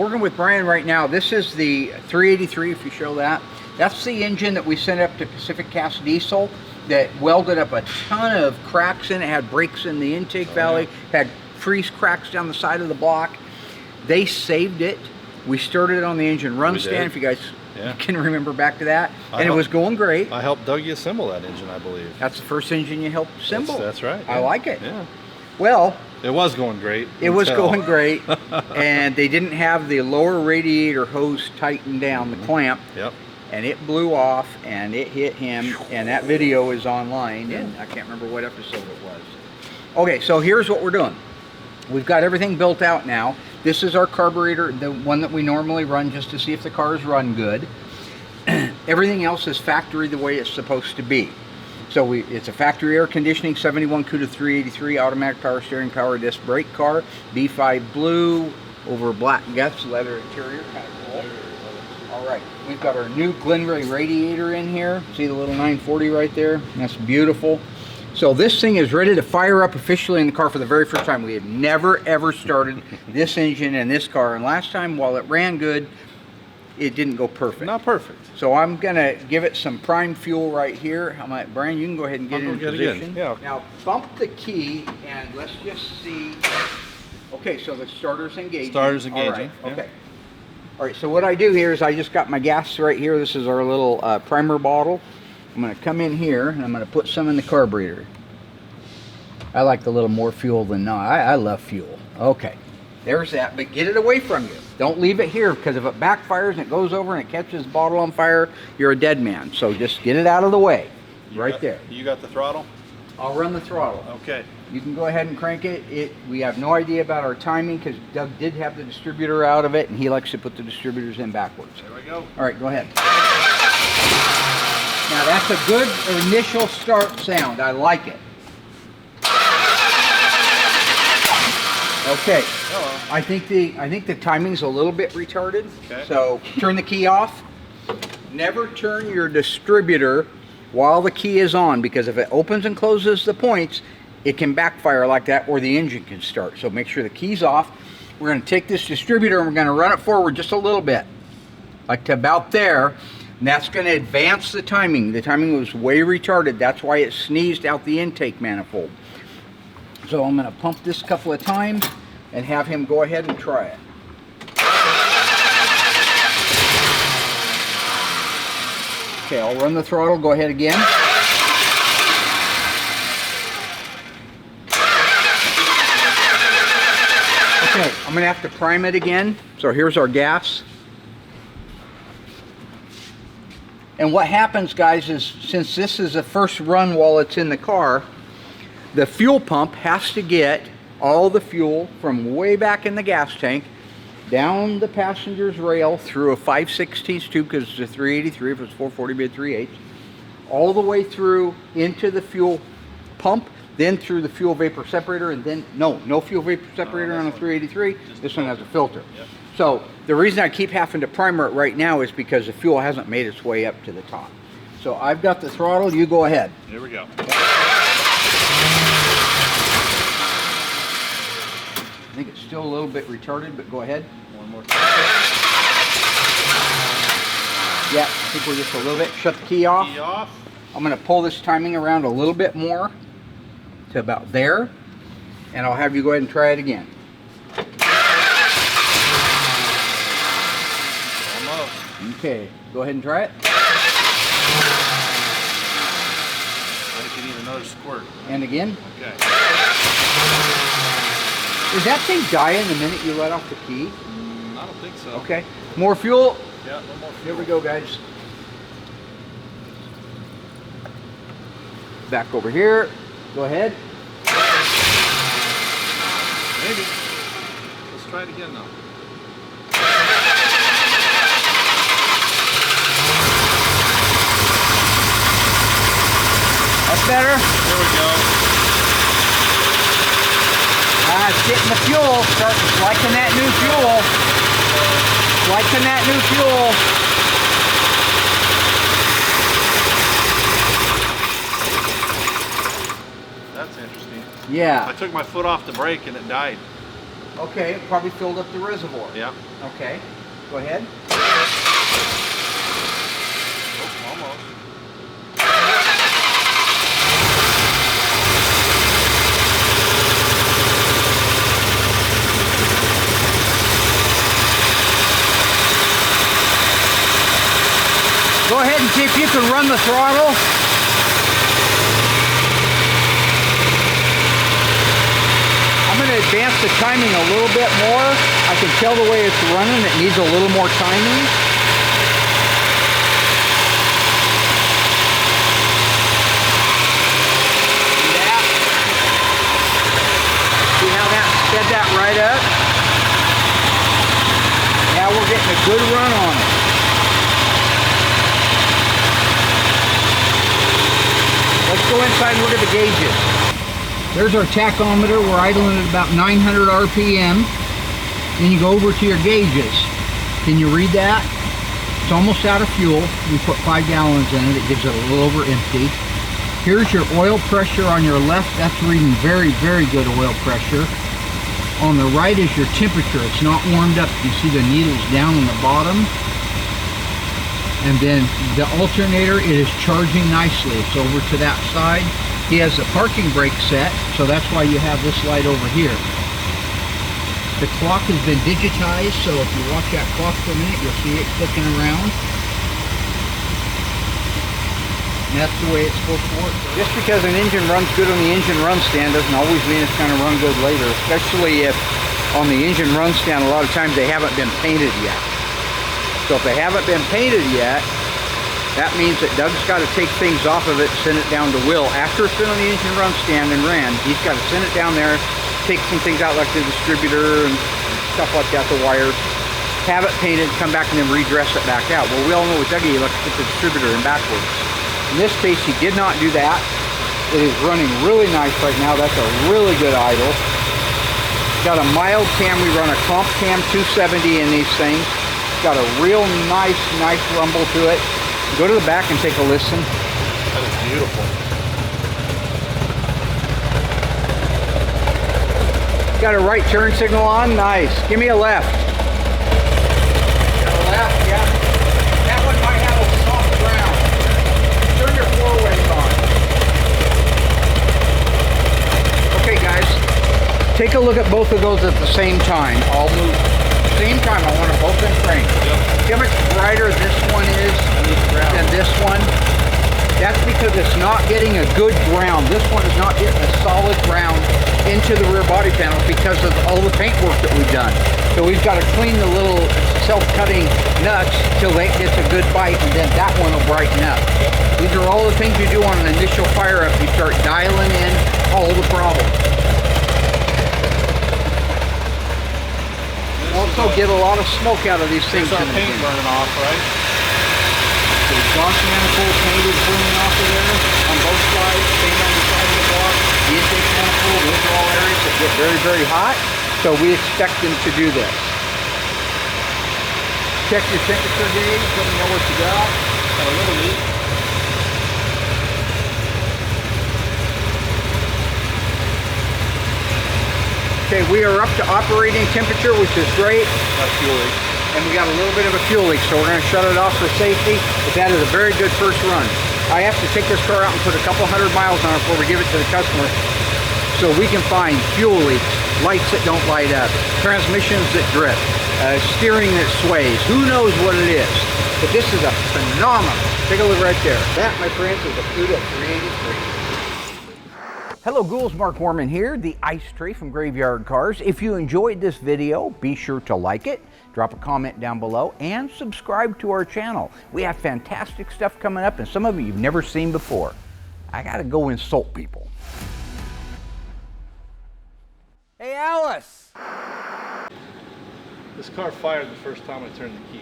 Working with Brian right now. This is the 383, if you show that. That's the engine that we sent up to Pacific Cast Diesel that welded up a ton of cracks in it, had breaks in the intake valley, had freeze cracks down the side of the block. They saved it. We started it on the engine run stand, if you guys can remember back to that. And it was going great. I helped Dougie assemble that engine, I believe. That's the first engine you helped assemble. That's right. I like it. Yeah. Well, it was going great. It was going great, and they didn't have the lower radiator hose tightened down, the clamp. Yep. And it blew off, and it hit him, and that video is online, and I can't remember what episode it was. Okay, so here's what we're doing. We've got everything built out now. This is our carburetor, the one that we normally run just to see if the cars run good. Everything else is factory the way it's supposed to be. So it's a factory air conditioning, 71 Cuda 383, automatic power steering, power disc brake car, B5 blue, over black guts, leather interior, kind of cool. All right, we've got our new Glenray radiator in here. See the little 940 right there? That's beautiful. So this thing is ready to fire up officially in the car for the very first time. We have never ever started this engine in this car, and last time, while it ran good, it didn't go perfect. Not perfect. So I'm gonna give it some prime fuel right here. I'm like, Brian, you can go ahead and get in position. Yeah. Now bump the key and let's just see. Okay, so the starter's engaging. Starter's engaging. All right. Okay. All right. So what I do here is I just got my gas right here. This is our little primer bottle. I'm gonna come in here and I'm gonna put some in the carburetor. I like a little more fuel than not. I love fuel. Okay. There's that, but get it away from you. Don't leave it here, because if it backfires and it goes over and it catches the bottle on fire, you're a dead man. So just get it out of the way, there. You got the throttle? I'll run the throttle. Okay. You can go ahead and crank it. We have no idea about our timing, because Doug did have the distributor out of it, and he likes to put the distributors in backwards. There we go. All right, go ahead. Now that's a good initial start sound. I like it. Okay. Hello. I think the timing's a little bit retarded. Okay. So turn the key off. Never turn your distributor while the key is on, because if it opens and closes the points, it can backfire like that, or the engine can start. So make sure the key's off. We're going to take this distributor and we're going to run it forward just a little bit, like to about there. And that's going to advance the timing. The timing was way retarded. That's why it sneezed out the intake manifold. So I'm going to pump this a couple of times and have him go ahead and try it. Okay, I'll run the throttle. Go ahead again. Okay, I'm going to have to prime it again. So here's our gas. And what happens, guys, is since this is the first run while it's in the car, the fuel pump has to get all the fuel from way back in the gas tank down the passenger's rail through a 5/16 tube, because it's a 383, if it's 440 it'd be a 3/8, all the way through into the fuel pump, then through the fuel vapor separator, and then no fuel vapor separator on a 383. This one has a filter. Yep. So the reason I keep having to primer it right now is because the fuel hasn't made its way up to the top. So I've got the throttle. You go ahead. Here we go. I think it's still a little bit retarded, but go ahead. One more time. Yeah, I think we're just a little bit. Shut the key off. Key off. I'm going to pull this timing around a little bit more to about there, and I'll have you go ahead and try it again. Almost. Okay, go ahead and try it. I think you need another squirt. And again. Okay. Does that thing die in the minute you let off the key? I don't think so. Okay. More fuel. Yeah, one more. Here we go, guys. Back over here. Go ahead. Maybe. Let's try it again now. That's better. There we go. It's getting the fuel. Start liking that new fuel. Liking that new fuel. That's interesting. Yeah. I took my foot off the brake and it died. Okay, it probably filled up the reservoir. Yeah. Okay, go ahead. Oh, almost. Go ahead and see if you can run the throttle. I'm going to advance the timing a little bit more. I can tell the way it's running, it needs a little more timing. See how that sped that right up? Now we're getting a good run on it. Let's go inside and look at the gauges. There's our tachometer. We're idling at about 900 RPM. Then you go over to your gauges. Can you read that? It's almost out of fuel. We put 5 gallons in it. It gives it a little over empty. Here's your oil pressure on your left. That's reading very, very good oil pressure. On the right is your temperature. It's not warmed up. You see the needles down on the bottom. And then the alternator, it is charging nicely. It's over to that side. He has the parking brake set, so that's why you have this light over here. The clock has been digitized, so if you watch that clock for a minute, you'll see it clicking around. And that's the way it's supposed to work. Just because an engine runs good on the engine run stand doesn't always mean it's going to run good later, especially if on the engine run stand a lot of times they haven't been painted yet. So if they haven't been painted yet, that means that Doug's got to take things off of it and send it down to Will. After it's been on the engine run stand and ran, he's got to send it down there, take some things out like the distributor and stuff like that, the wires, have it painted, come back and then redress it back out. Well, we all know with Dougie, you like to put the distributor in backwards. In this case, he did not do that. It is running really nice right now. That's a really good idle. Got a mild cam. We run a comp cam 270 in these things. Got a real nice rumble to it. Go to the back and take a listen. That is beautiful. Got a right turn signal on? Nice. Give me a left. Got a left, yeah. That one might have a soft ground. Turn your four ways on. Okay guys, take a look at both of those at the same time. I'll move. Same time, I want them both in frame. Yep. See how much brighter this one is than this one? That's because it's not getting a good ground. This one is not getting a solid ground into the rear body panel because of all the paint work that we've done. So we've got to clean the little self-cutting nuts till it gets a good bite, and then that one will brighten up. These are all the things you do on an initial fire up. You start dialing in all the problems. Also get a lot of smoke out of these things. There's our paint burning off, right? The exhaust manifold paint is burning off of there on both sides, paint on the side of the block. The intake manifold, those are all areas that get very, very hot. So we expect them to do this. Check your temperature gauge, let me know what you got. Got a little leak. Okay, we are up to operating temperature, which is great. Got fuel leak. And we got a little bit of a fuel leak, so we're going to shut it off for safety. But that is a very good first run. I have to take this car out and put a couple hundred miles on it before we give it to the customer, so we can find fuel leaks, lights that don't light up, transmissions that drift, steering that sways. Who knows what it is? But this is a phenomenal. Take a look right there. That, my friends, is a Cuda 383. Hello ghouls, Mark Warman here, the Ice Tree from Graveyard Cars. If you enjoyed this video, be sure to like it, drop a comment down below, and subscribe to our channel. We have fantastic stuff coming up, and some of it you've never seen before. I gotta go insult people. Hey Alice! This car fired the first time I turned the key.